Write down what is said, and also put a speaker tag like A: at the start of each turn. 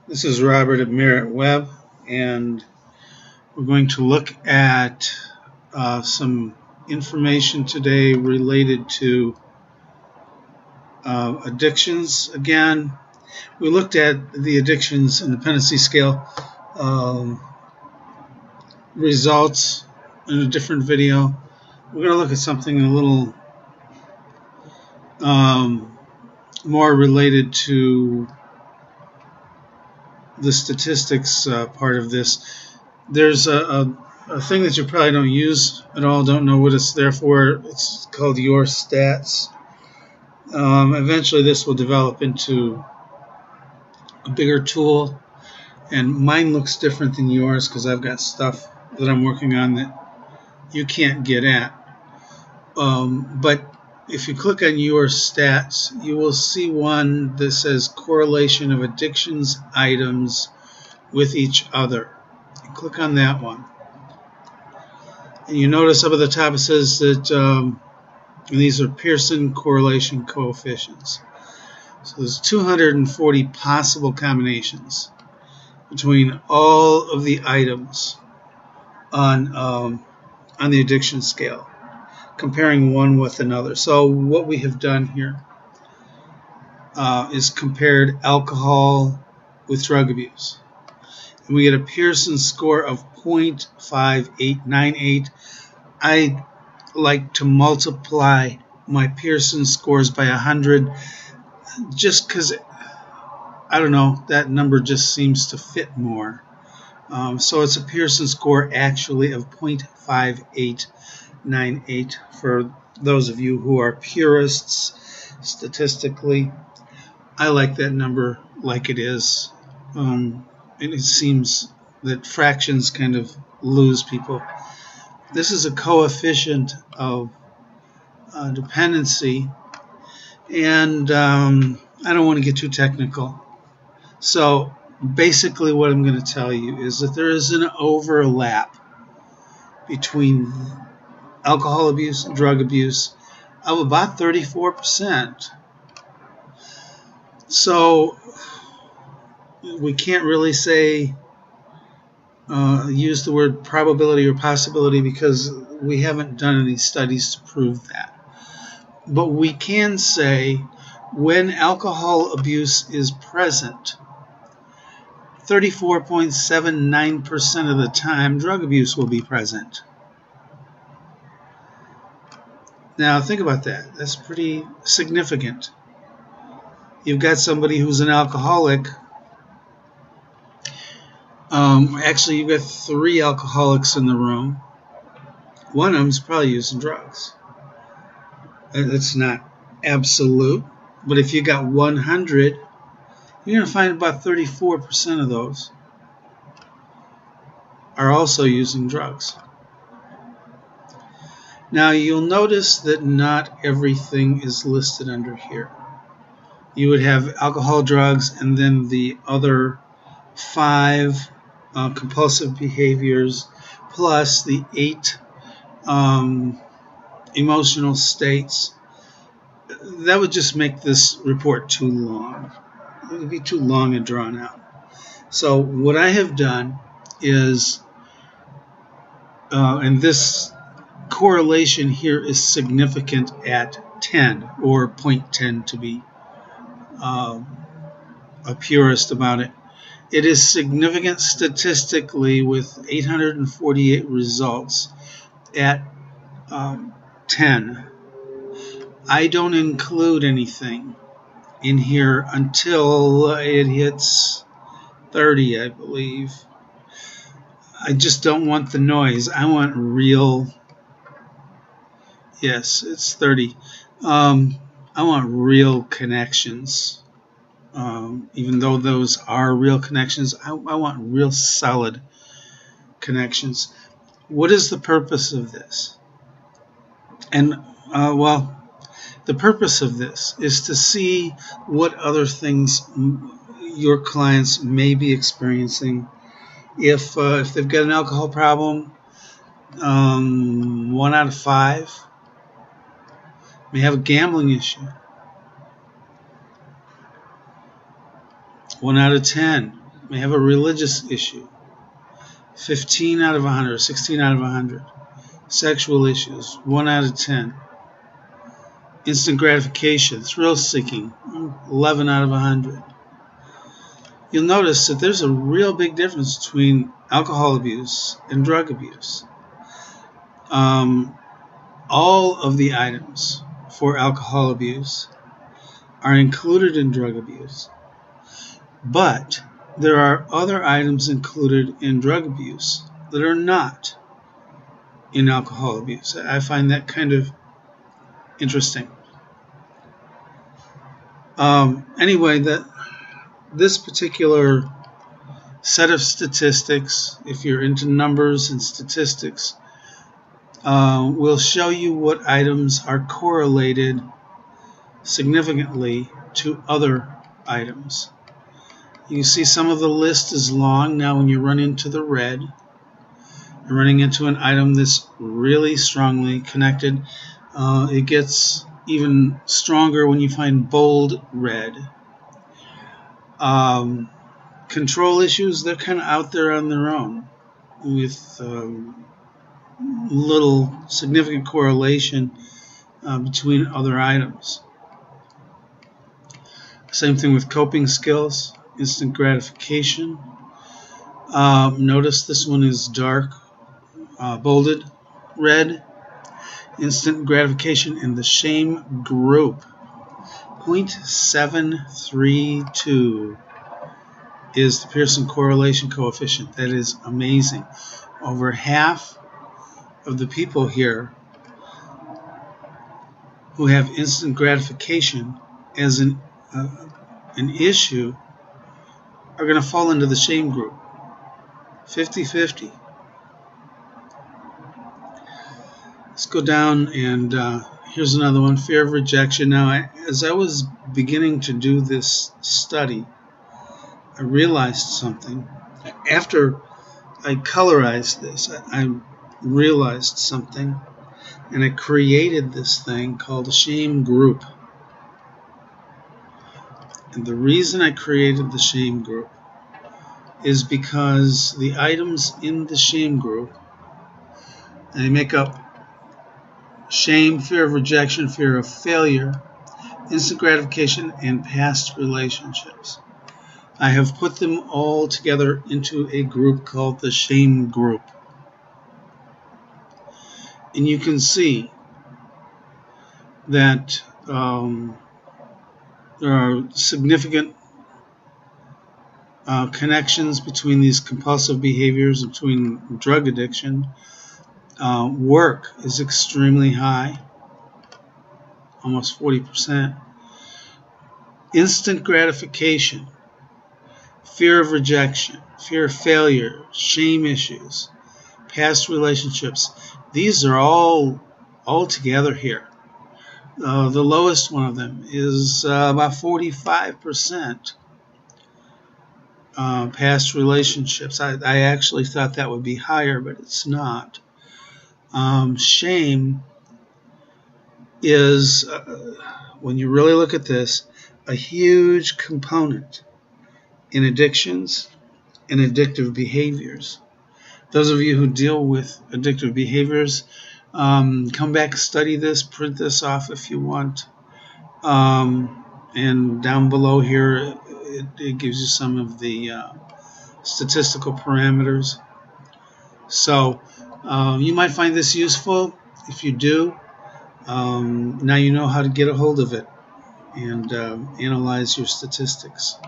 A: This is Robert at Merritt Webb, and we're going to look at some information today related to addictions. Again, we looked at the Addictions and Dependency Scale results in a different video. We're going to look at something a little more related to the statistics part of this. There's a thing that you probably don't use at all, don't know what it's there for. It's called Your Stats. Eventually this will develop into a bigger tool, and mine looks different than yours because I've got stuff that I'm working on that you can't get at. But if you click on Your Stats, you will see one that says correlation of addictions items with each other. You click on that one, and you notice up at the top it says that these are Pearson correlation coefficients. So there's 240 possible combinations between all of the items on the addiction scale, comparing one with another. So what we have done here is compared alcohol with drug abuse. And we get a Pearson score of 0.5898. I like to multiply my Pearson scores by 100 just because, I don't know, that number just seems to fit more. So it's a Pearson score actually of 0.5898 for those of you who are purists statistically. I like that number like it is. And it seems that fractions kind of lose people. This is a coefficient of dependency, and I don't want to get too technical. So basically what I'm going to tell you is that there is an overlap between alcohol abuse and drug abuse of about 34%. So we can't really say use the word probability or possibility because we haven't done any studies to prove that. But we can say when alcohol abuse is present, 34.79% of the time drug abuse will be present. Now think about that. That's pretty significant. You've got somebody who's an alcoholic. Actually, you've got 3 alcoholics in the room. One of them's probably using drugs. It's not absolute, but if you got 100, you're going to find about 34% of those are also using drugs. Now, you'll notice that not everything is listed under here. You would have alcohol, drugs, and then the other 5 compulsive behaviors, plus the 8 emotional states. That would just make this report too long. It would be too long and drawn out. So what I have done is, and this correlation here is significant at 10, or 0.10 to be a purist about it. It is significant statistically with 848 results at 10. I don't include anything in here until it hits 30, I believe. I just don't want the noise. I want real. Yes, it's 30. I want real connections. Even though those are real connections, I want real solid connections. What is the purpose of this? And, well, the purpose of this is to see what other things your clients may be experiencing. If they've got an alcohol problem, 1 out of 5 may have a gambling issue. 1 out of 10 may have a religious issue, 15 out of 100, 16 out of 100. Sexual issues, 1 out of 10. Instant gratification, thrill-seeking, 11 out of 100. You'll notice that there's a real big difference between alcohol abuse and drug abuse. All of the items for alcohol abuse are included in drug abuse, but there are other items included in drug abuse that are not in alcohol abuse. I find that kind of interesting. Anyway, this particular set of statistics, if you're into numbers and statistics, will show you what items are correlated significantly to other items. You see some of the list is long. Now when you run into the red, you're running into an item that's really strongly connected. It gets even stronger when you find bold red. Control issues, they're kind of out there on their own with little significant correlation between other items. Same thing with coping skills, instant gratification. Notice this one is dark, bolded red. Instant gratification in the shame group, 0.732 is the Pearson correlation coefficient. That is amazing. Over half of the people here who have instant gratification as an issue are going to fall into the shame group. 50-50. Let's go down, and here's another one, fear of rejection. Now, as I was beginning to do this study, I realized something. After I colorized this, I realized something, and I created this thing called a shame group. And the reason I created the shame group is because the items in the shame group, they make up shame, fear of rejection, fear of failure, instant gratification, and past relationships. I have put them all together into a group called the shame group. And you can see that there are significant connections between these compulsive behaviors, between drug addiction. Work is extremely high, almost 40%. Instant gratification, fear of rejection, fear of failure, shame issues, past relationships. These are all together here. The lowest one of them is about 45%. Past relationships. I actually thought that would be higher, but it's not. Shame is, when you really look at this, a huge component in addictions and addictive behaviors. Those of you who deal with addictive behaviors, come back, study this, print this off if you want. And down below here, it gives you some of the statistical parameters. So you might find this useful. If you do, now you know how to get a hold of it and analyze your statistics.